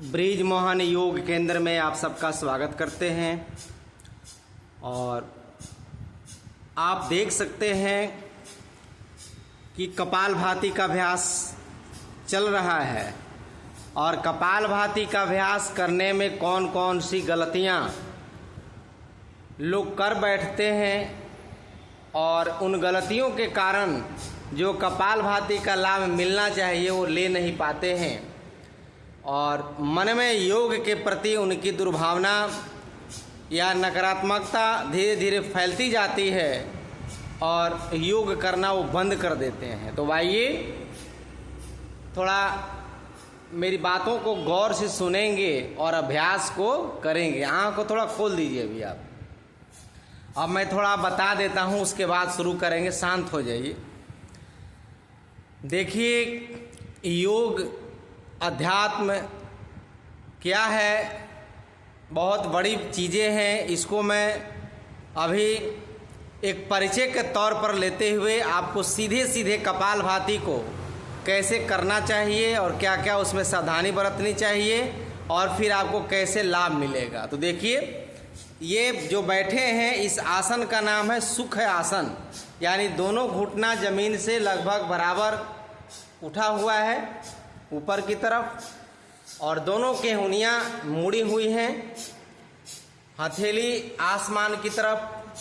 Bridge Mohan योग केंद्र में आप सबका स्वागत करते हैं। और आप देख सकते हैं कि कपालभाति का अभ्यास चल रहा है और कपालभाति का अभ्यास करने में कौन कौन सी गलतियां लोग कर बैठते हैं और उन गलतियों के कारण जो कपालभाति का लाभ मिलना चाहिए वो ले नहीं पाते हैं और मन में योग के प्रति उनकी दुर्भावना या नकारात्मकता धीरे धीरे फैलती जाती है और योग करना वो बंद कर देते हैं। तो आइए थोड़ा मेरी बातों को गौर से सुनेंगे और अभ्यास को करेंगे। आँख को थोड़ा खोल दीजिए अभी आप। अब मैं थोड़ा बता देता हूँ, उसके बाद शुरू करेंगे। शांत हो जाइए। देखिए, योग अध्यात्म क्या है, बहुत बड़ी चीज़ें हैं। इसको मैं अभी एक परिचय के तौर पर लेते हुए आपको सीधे सीधे कपालभाति को कैसे करना चाहिए और क्या क्या उसमें सावधानी बरतनी चाहिए और फिर आपको कैसे लाभ मिलेगा। तो देखिए, ये जो बैठे हैं इस आसन का नाम है सुख आसन, यानी दोनों घुटना जमीन से लगभग बराबर उठा हुआ है ऊपर की तरफ और दोनों के उंगलियां मुड़ी हुई हैं, हथेली आसमान की तरफ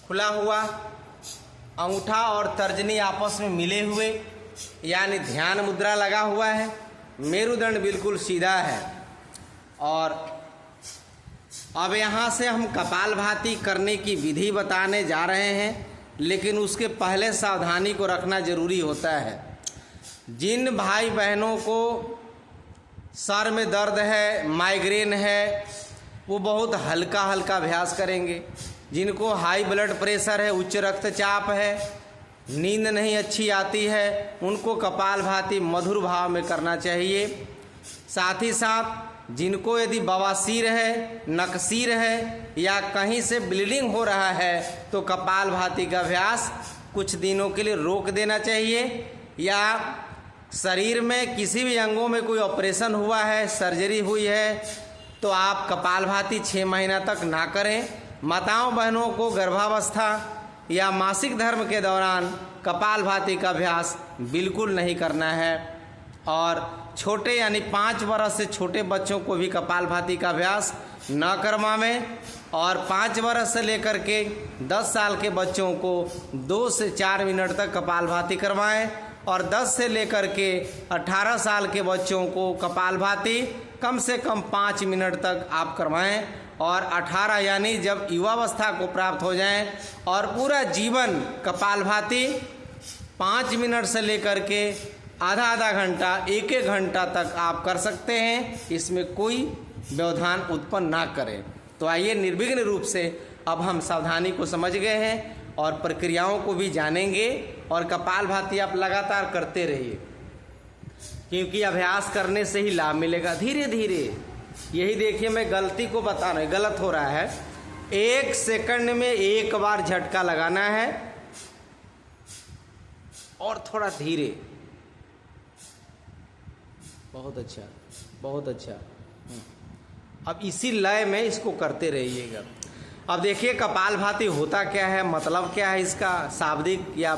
खुला हुआ, अंगूठा और तर्जनी आपस में मिले हुए यानी ध्यान मुद्रा लगा हुआ है, मेरुदंड बिल्कुल सीधा है। और अब यहाँ से हम कपालभाति करने की विधि बताने जा रहे हैं, लेकिन उसके पहले सावधानी को रखना जरूरी होता है। जिन भाई बहनों को सर में दर्द है, माइग्रेन है, वो बहुत हल्का हल्का अभ्यास करेंगे। जिनको हाई ब्लड प्रेशर है, उच्च रक्तचाप है, नींद नहीं अच्छी आती है, उनको कपालभाति मधुर भाव में करना चाहिए। साथ ही साथ जिनको यदि बवासीर है, नकसीर है या कहीं से ब्लीडिंग हो रहा है तो कपालभाति का अभ्यास कुछ दिनों के लिए रोक देना चाहिए। या शरीर में किसी भी अंगों में कोई ऑपरेशन हुआ है, सर्जरी हुई है, तो आप कपालभाति 6 महीना तक ना करें। माताओं बहनों को गर्भावस्था या मासिक धर्म के दौरान कपालभाति का अभ्यास बिल्कुल नहीं करना है। और छोटे यानी 5 वर्ष से छोटे बच्चों को भी कपालभाति का अभ्यास न करवाएं और 5 वर्ष से लेकर के 10 साल के बच्चों को 2 से 4 मिनट तक कपालभाति करवाएं और 10 से लेकर के 18 साल के बच्चों को कपालभाति कम से कम 5 मिनट तक आप करवाएं। और 18 यानी जब युवावस्था को प्राप्त हो जाएं और पूरा जीवन कपालभाति 5 मिनट से लेकर के आधा घंटा, 1 घंटा तक आप कर सकते हैं। इसमें कोई व्यवधान उत्पन्न ना करें। तो आइए निर्विघ्न रूप से अब हम सावधानी को समझ गए हैं और प्रक्रियाओं को भी जानेंगे और कपालभाति आप लगातार करते रहिए, क्योंकि अभ्यास करने से ही लाभ मिलेगा धीरे धीरे। यही देखिए, मैं गलती को बता रहा हूँ, गलत हो रहा है। 1 सेकंड में 1 बार झटका लगाना है और थोड़ा धीरे। बहुत अच्छा, बहुत अच्छा। अब इसी लय में इसको करते रहिएगा। अब देखिए, कपालभाति होता क्या है, मतलब क्या है इसका, शाब्दिक या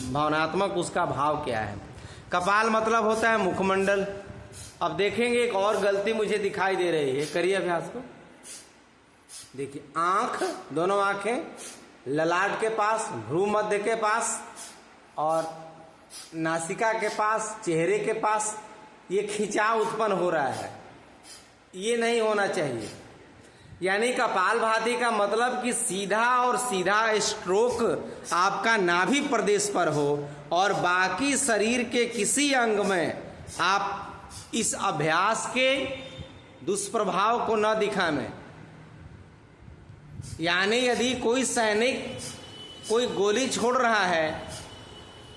भावनात्मक उसका भाव क्या है। कपाल मतलब होता है मुखमंडल। अब देखेंगे एक और गलती मुझे दिखाई दे रही है, करिए अभ्यास को। देखिए, आंख, दोनों आंखें ललाट के पास, भ्रू मध्य के पास और नासिका के पास, चेहरे के पास ये खिंचाव उत्पन्न हो रहा है। ये नहीं होना चाहिए। यानी कपालभाति का मतलब कि सीधा और सीधा स्ट्रोक आपका नाभि प्रदेश पर हो और बाकी शरीर के किसी अंग में आप इस अभ्यास के दुष्प्रभाव को न दिखाएं। यानी यदि कोई सैनिक कोई गोली छोड़ रहा है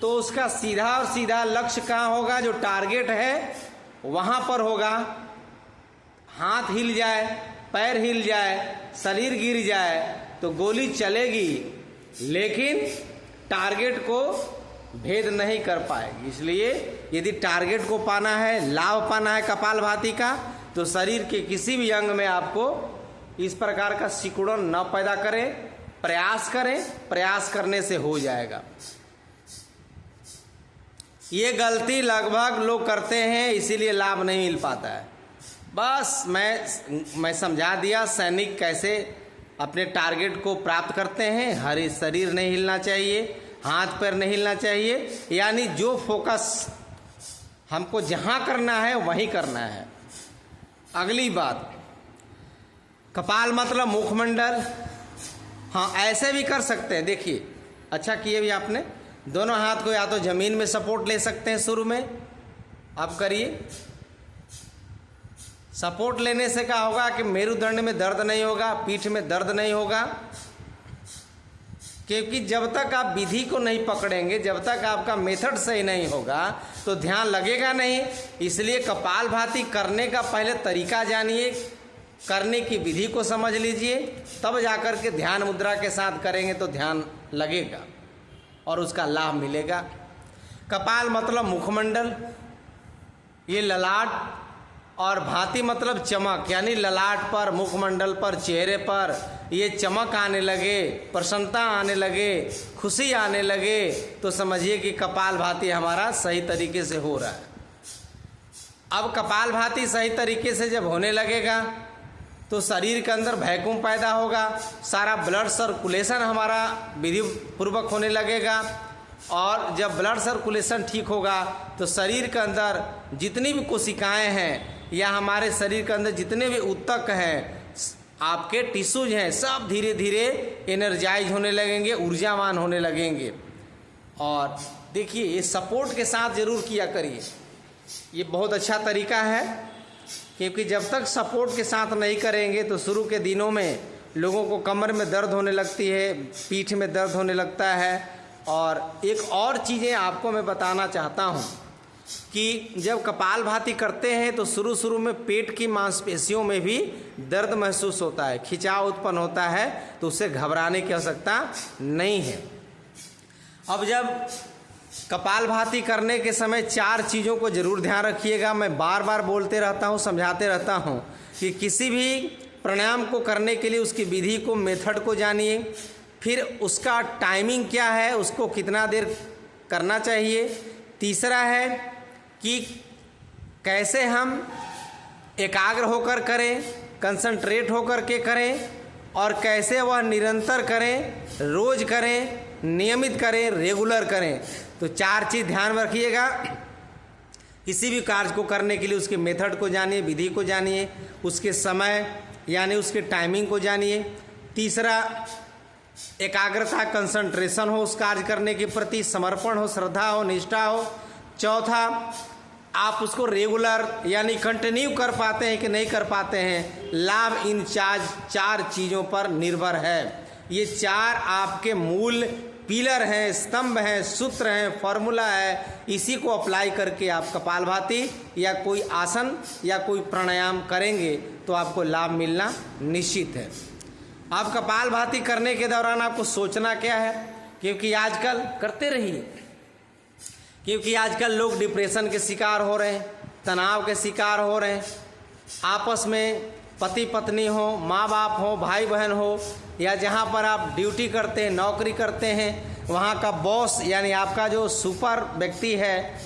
तो उसका सीधा और सीधा लक्ष्य कहाँ होगा, जो टारगेट है वहां पर होगा। हाथ हिल जाए, पैर हिल जाए, शरीर गिर जाए तो गोली चलेगी, लेकिन टारगेट को भेद नहीं कर पाएगी। इसलिए यदि टारगेट को पाना है, लाभ पाना है कपालभाति का, तो शरीर के किसी भी अंग में आपको इस प्रकार का सिकुड़न न पैदा करें, प्रयास करें, प्रयास करने से हो जाएगा। ये गलती लगभग लोग करते हैं, इसीलिए लाभ नहीं मिल पाता है। बस मैं समझा दिया सैनिक कैसे अपने टारगेट को प्राप्त करते हैं। हर शरीर नहीं हिलना चाहिए, हाथ पैर नहीं हिलना चाहिए, यानी जो फोकस हमको जहाँ करना है वहीं करना है। अगली बात, कपाल मतलब मुखमंडल। हाँ, ऐसे भी कर सकते हैं। देखिए, अच्छा किए भी आपने, दोनों हाथ को या तो जमीन में सपोर्ट ले सकते हैं। शुरू में आप करिए, सपोर्ट लेने से क्या होगा कि मेरुदंड में दर्द नहीं होगा, पीठ में दर्द नहीं होगा, क्योंकि जब तक आप विधि को नहीं पकड़ेंगे, जब तक आपका मेथड सही नहीं होगा तो ध्यान लगेगा नहीं। इसलिए कपालभाति करने का पहले तरीका जानिए, करने की विधि को समझ लीजिए, तब जाकर के ध्यान मुद्रा के साथ करेंगे तो ध्यान लगेगा और उसका लाभ मिलेगा। कपाल मतलब मुखमंडल, ये ललाट, और भांति मतलब चमक, यानी ललाट पर, मुखमंडल पर, चेहरे पर ये चमक आने लगे, प्रसन्नता आने लगे, खुशी आने लगे, तो समझिए कि कपालभाति हमारा सही तरीके से हो रहा है। अब कपालभाति सही तरीके से जब होने लगेगा तो शरीर के अंदर वैक्यूम पैदा होगा, सारा ब्लड सर्कुलेशन हमारा विधि पूर्वक होने लगेगा, और जब ब्लड सर्कुलेशन ठीक होगा तो शरीर के अंदर जितनी भी कोशिकाएं हैं या हमारे शरीर के अंदर जितने भी ऊतक हैं, आपके टिश्यूज हैं, सब धीरे धीरे एनर्जाइज होने लगेंगे, ऊर्जावान होने लगेंगे। और देखिए, ये सपोर्ट के साथ जरूर किया करिए, ये बहुत अच्छा तरीका है, क्योंकि जब तक सपोर्ट के साथ नहीं करेंगे तो शुरू के दिनों में लोगों को कमर में दर्द होने लगती है, पीठ में दर्द होने लगता है। और एक और चीज़ें आपको मैं बताना चाहता हूँ कि जब कपालभाति करते हैं तो शुरू में पेट की मांसपेशियों में भी दर्द महसूस होता है, खिंचाव उत्पन्न होता है, तो उससे घबराने की आवश्यकता नहीं है। अब जब कपालभाति करने के समय 4 चीज़ों को जरूर ध्यान रखिएगा। मैं बार बार बोलते रहता हूँ, समझाते रहता हूँ कि किसी भी प्राणायाम को करने के लिए उसकी विधि को, मेथड को जानिए, फिर उसका टाइमिंग क्या है, उसको कितना देर करना चाहिए। तीसरा है कि कैसे हम एकाग्र होकर करें, कंसंट्रेट होकर के करें, और कैसे वह निरंतर करें, रोज करें, नियमित करें, रेगुलर करें। तो 4 चीज़ ध्यान में रखिएगा। किसी भी कार्य को करने के लिए उसके मेथड को जानिए, विधि को जानिए, उसके समय यानी उसके टाइमिंग को जानिए। तीसरा, एकाग्रता, कंसंट्रेशन हो उस कार्य करने के प्रति, समर्पण हो, श्रद्धा हो, निष्ठा हो। चौथा, आप उसको रेगुलर यानी कंटिन्यू कर पाते हैं कि नहीं कर पाते हैं। लाभ इन 4 चीज़ों पर निर्भर है। ये 4 आपके मूल पिलर हैं, स्तंभ हैं, सूत्र हैं, फॉर्मूला है। इसी को अप्लाई करके आप कपालभाति या कोई आसन या कोई प्राणायाम करेंगे तो आपको लाभ मिलना निश्चित है। आप कपालभाति करने के दौरान आपको सोचना क्या है, क्योंकि आजकल करते रहिए, क्योंकि आजकल लोग डिप्रेशन के शिकार हो रहे हैं, तनाव के शिकार हो रहे हैं। आपस में पति पत्नी हो, माँ बाप हो, भाई बहन हो, या जहाँ पर आप ड्यूटी करते हैं, नौकरी करते हैं, वहाँ का बॉस यानी आपका जो सुपर व्यक्ति है,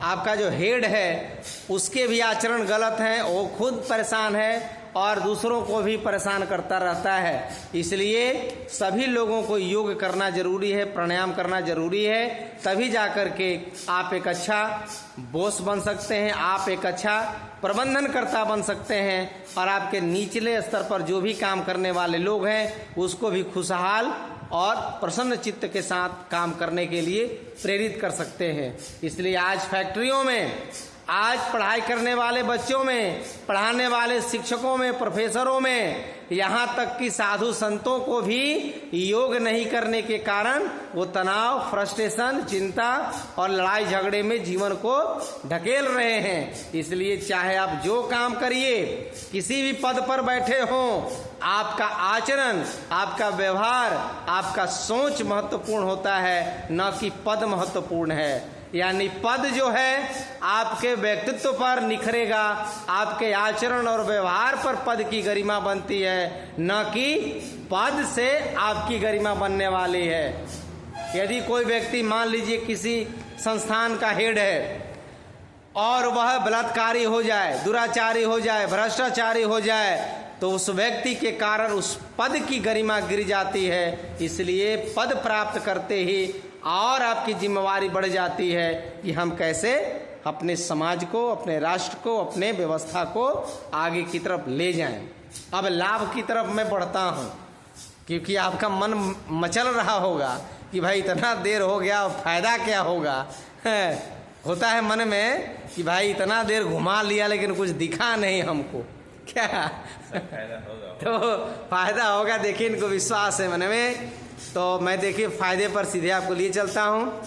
आपका जो हेड है, उसके भी आचरण गलत हैं, वो खुद परेशान है और दूसरों को भी परेशान करता रहता है। इसलिए सभी लोगों को योग करना जरूरी है, प्राणायाम करना जरूरी है, तभी जाकर के आप एक अच्छा बॉस बन सकते हैं, आप एक अच्छा प्रबंधनकर्ता बन सकते हैं, और आपके निचले स्तर पर जो भी काम करने वाले लोग हैं उसको भी खुशहाल और प्रसन्न चित्त के साथ काम करने के लिए प्रेरित कर सकते हैं। इसलिए आज फैक्ट्रियों में, आज पढ़ाई करने वाले बच्चों में, पढ़ाने वाले शिक्षकों में, प्रोफेसरों में, यहाँ तक कि साधु संतों को भी योग नहीं करने के कारण वो तनाव, फ्रस्ट्रेशन, चिंता और लड़ाई झगड़े में जीवन को ढकेल रहे हैं। इसलिए चाहे आप जो काम करिए, किसी भी पद पर बैठे हों, आपका आचरण, आपका व्यवहार, आपका सोच महत्वपूर्ण होता है, न कि पद महत्वपूर्ण है। यानी पद जो है आपके व्यक्तित्व पर निखरेगा, आपके आचरण और व्यवहार पर पद की गरिमा बनती है, न कि पद से आपकी गरिमा बनने वाली है। यदि कोई व्यक्ति मान लीजिए किसी संस्थान का हेड है और वह बलात्कारी हो जाए, दुराचारी हो जाए, भ्रष्टाचारी हो जाए, तो उस व्यक्ति के कारण उस पद की गरिमा गिर जाती है। इसलिए पद प्राप्त करते ही और आपकी जिम्मेवारी बढ़ जाती है कि हम कैसे अपने समाज को, अपने राष्ट्र को, अपने व्यवस्था को आगे की तरफ ले जाएं। अब लाभ की तरफ मैं बढ़ता हूं, क्योंकि आपका मन मचल रहा होगा कि भाई इतना देर हो गया, फायदा क्या होगा। होता है मन में कि भाई इतना देर घुमा लिया लेकिन कुछ दिखा नहीं हमको, क्या फायदा होगा? तो फायदा होगा, देखिए इनको विश्वास है मन में। तो मैं देखिए फायदे पर सीधे आपको लिए चलता हूँ।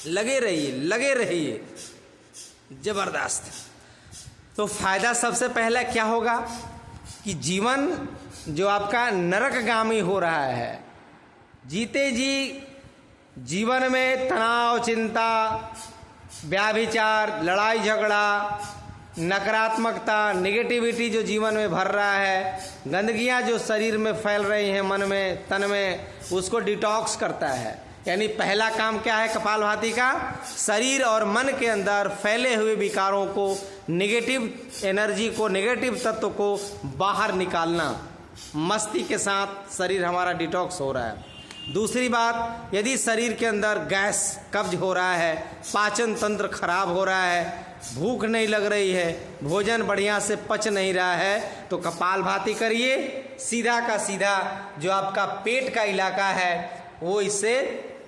लगे रहिए, लगे रहिए, जबरदस्त। तो फायदा सबसे पहला क्या होगा कि जीवन जो आपका नरकगामी हो रहा है, जीते जी जीवन में तनाव, चिंता, व्याभिचार, लड़ाई झगड़ा, नकारात्मकता, नेगेटिविटी जो जीवन में भर रहा है, गंदगियां जो शरीर में फैल रही हैं, मन में, तन में, उसको डिटॉक्स करता है। यानी पहला काम क्या है कपालभाति का? शरीर और मन के अंदर फैले हुए विकारों को, नेगेटिव एनर्जी को, नेगेटिव तत्व को बाहर निकालना। मस्ती के साथ शरीर हमारा डिटॉक्स हो रहा है। दूसरी बात, यदि शरीर के अंदर गैस, कब्ज हो रहा है, पाचन तंत्र खराब हो रहा है, भूख नहीं लग रही है, भोजन बढ़िया से पच नहीं रहा है, तो कपालभाति करिए। सीधा का सीधा जो आपका पेट का इलाका है वो इससे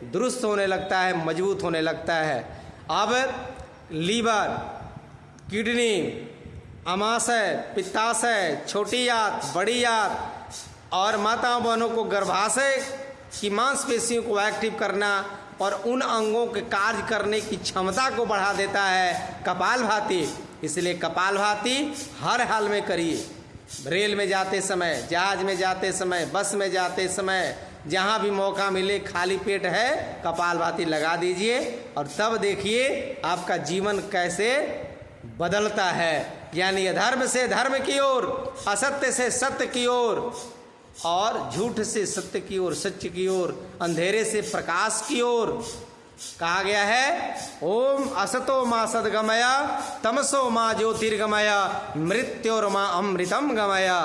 दुरुस्त होने लगता है, मजबूत होने लगता है। अब लीवर, किडनी, अमाशय, पित्ताशय, छोटी आंत, बड़ी आंत और माताओं बहनों को गर्भाशय की मांसपेशियों को एक्टिव करना और उन अंगों के कार्य करने की क्षमता को बढ़ा देता है कपालभाति। इसलिए कपालभाति हर हाल में करिए। रेल में जाते समय, जहाज में जाते समय, बस में जाते समय, जहाँ भी मौका मिले, खाली पेट है कपालभाति लगा दीजिए और तब देखिए आपका जीवन कैसे बदलता है। यानी अधर्म से धर्म की ओर, असत्य से सत्य की ओर और झूठ से सत्य की ओर, सत्य की ओर, अंधेरे से प्रकाश की ओर। कहा गया है ओम असतो मा सद्गमया तमसो मा ज्योतिर्गमया मृत्योर मा अमृतम गमया।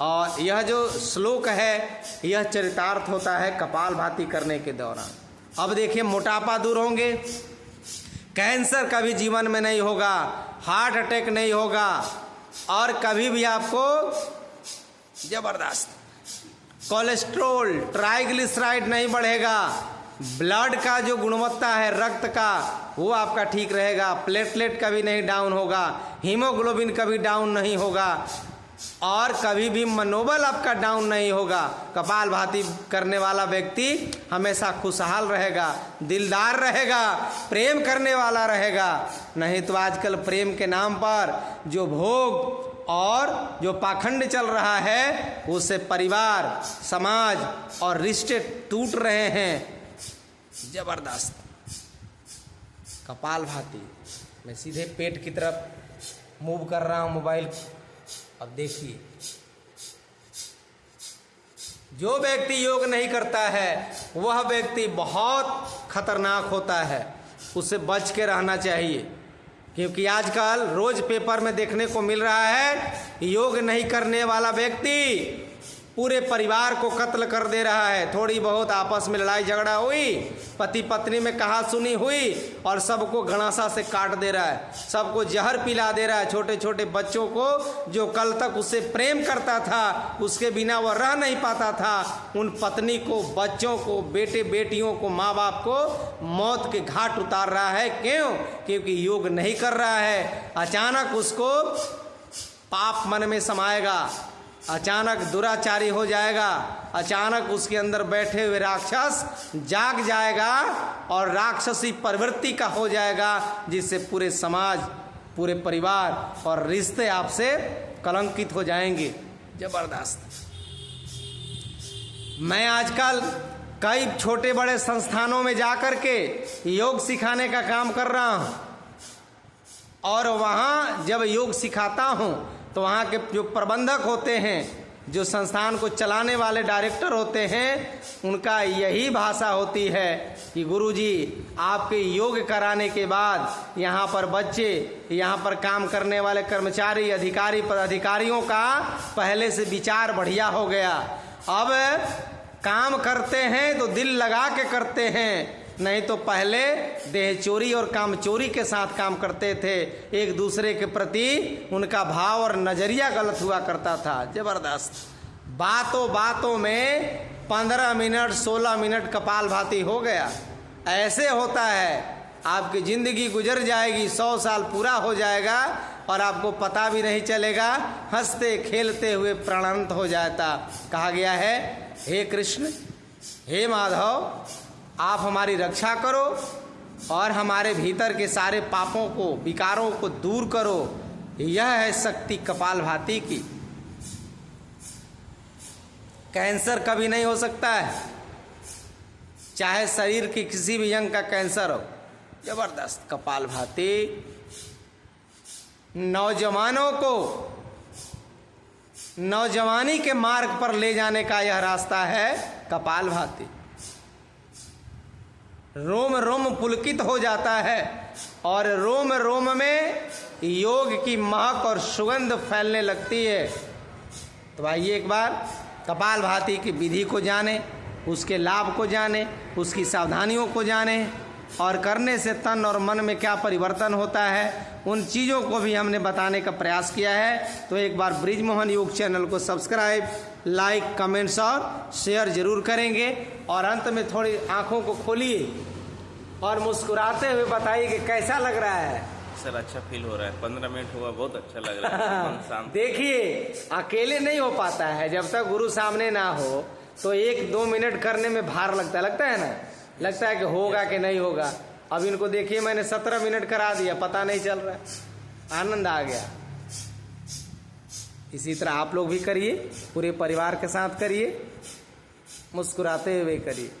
और यह जो श्लोक है यह चरितार्थ होता है कपालभाति करने के दौरान। अब देखिए मोटापा दूर होंगे, कैंसर कभी जीवन में नहीं होगा, हार्ट अटैक नहीं होगा और कभी भी आपको जबरदस्त कोलेस्ट्रोल, ट्राइग्लिसराइड नहीं बढ़ेगा, ब्लड का जो गुणवत्ता है रक्त का वो आपका ठीक रहेगा, प्लेटलेट कभी नहीं डाउन होगा, हीमोग्लोबिन कभी डाउन नहीं होगा और कभी भी मनोबल आपका डाउन नहीं होगा। कपालभाति करने वाला व्यक्ति हमेशा खुशहाल रहेगा, दिलदार रहेगा, प्रेम करने वाला रहेगा। नहीं तो आजकल प्रेम के नाम पर जो भोग और जो पाखंड चल रहा है उससे परिवार, समाज और रिश्ते टूट रहे हैं। जबरदस्त कपालभाति। मैं सीधे पेट की तरफ मूव कर रहा हूं मोबाइल। अब देखिए जो व्यक्ति योग नहीं करता है वह व्यक्ति बहुत खतरनाक होता है, उससे बच के रहना चाहिए। क्योंकि आजकल रोज पेपर में देखने को मिल रहा है योग नहीं करने वाला व्यक्ति पूरे परिवार को कत्ल कर दे रहा है। थोड़ी बहुत आपस में लड़ाई झगड़ा हुई, पति पत्नी में कहा सुनी हुई और सबको घणासा से काट दे रहा है, सबको जहर पिला दे रहा है। छोटे छोटे बच्चों को जो कल तक उससे प्रेम करता था, उसके बिना वह रह नहीं पाता था, उन पत्नी को, बच्चों को, बेटे बेटियों को, माँ बाप को मौत के घाट उतार रहा है। क्यों? क्योंकि योग नहीं कर रहा है। अचानक उसको पाप मन में समाएगा, अचानक दुराचारी हो जाएगा, अचानक उसके अंदर बैठे हुए राक्षस जाग जाएगा और राक्षसी प्रवृत्ति का हो जाएगा, जिससे पूरे समाज, पूरे परिवार और रिश्ते आपसे कलंकित हो जाएंगे। जबरदस्त। मैं आजकल कई छोटे बड़े संस्थानों में जाकर के योग सिखाने का काम कर रहा हूँ, और वहाँ जब योग सिखाता हूँ तो वहाँ के जो प्रबंधक होते हैं, जो संस्थान को चलाने वाले डायरेक्टर होते हैं, उनका यही भाषा होती है कि गुरुजी आपके योग कराने के बाद यहाँ पर बच्चे, यहाँ पर काम करने वाले कर्मचारी, अधिकारी, पदाधिकारियों का पहले से विचार बढ़िया हो गया। अब काम करते हैं तो दिल लगा के करते हैं, नहीं तो पहले देह चोरी और काम चोरी के साथ काम करते थे। एक दूसरे के प्रति उनका भाव और नजरिया गलत हुआ करता था। जबरदस्त बातों बातों में 15 मिनट 16 मिनट कपालभाति हो गया। ऐसे होता है, आपकी जिंदगी गुजर जाएगी, 100 साल पूरा हो जाएगा और आपको पता भी नहीं चलेगा, हंसते खेलते हुए प्राणांत हो जाता। कहा गया है, हे कृष्ण, हे माधव, आप हमारी रक्षा करो और हमारे भीतर के सारे पापों को, विकारों को दूर करो। यह है शक्ति कपालभाति की। कैंसर कभी नहीं हो सकता है, चाहे शरीर की किसी भी अंग का कैंसर हो। जबरदस्त कपालभाति नौजवानों को नौजवानी के मार्ग पर ले जाने का यह रास्ता है कपालभाति। रोम रोम पुलकित हो जाता है और रोम रोम में योग की महक और सुगंध फैलने लगती है। तो आइए एक बार कपालभाति की विधि को जाने, उसके लाभ को जाने, उसकी सावधानियों को जाने, और करने से तन और मन में क्या परिवर्तन होता है, उन चीज़ों को भी हमने बताने का प्रयास किया है। तो एक बार ब्रिजमोहन योग चैनल को सब्सक्राइब, लाइक, कमेंट्स और शेयर जरूर करेंगे। और अंत में थोड़ी आंखों को खोलिए और मुस्कुराते हुए बताइए कि कैसा लग रहा है। सर अच्छा फील हो रहा है, 15 मिनट हुआ, बहुत अच्छा लग रहा है। देखिए, अकेले नहीं हो पाता है, जब तक गुरु सामने ना हो तो 1-2 मिनट करने में भार लगता है ना, लगता है कि होगा कि नहीं होगा। अब इनको देखिए, मैंने 17 मिनट करा दिया, पता नहीं चल रहा है, आनंद आ गया। इसी तरह आप लोग भी करिए, पूरे परिवार के साथ करिए, मुस्कुराते हुए करिए।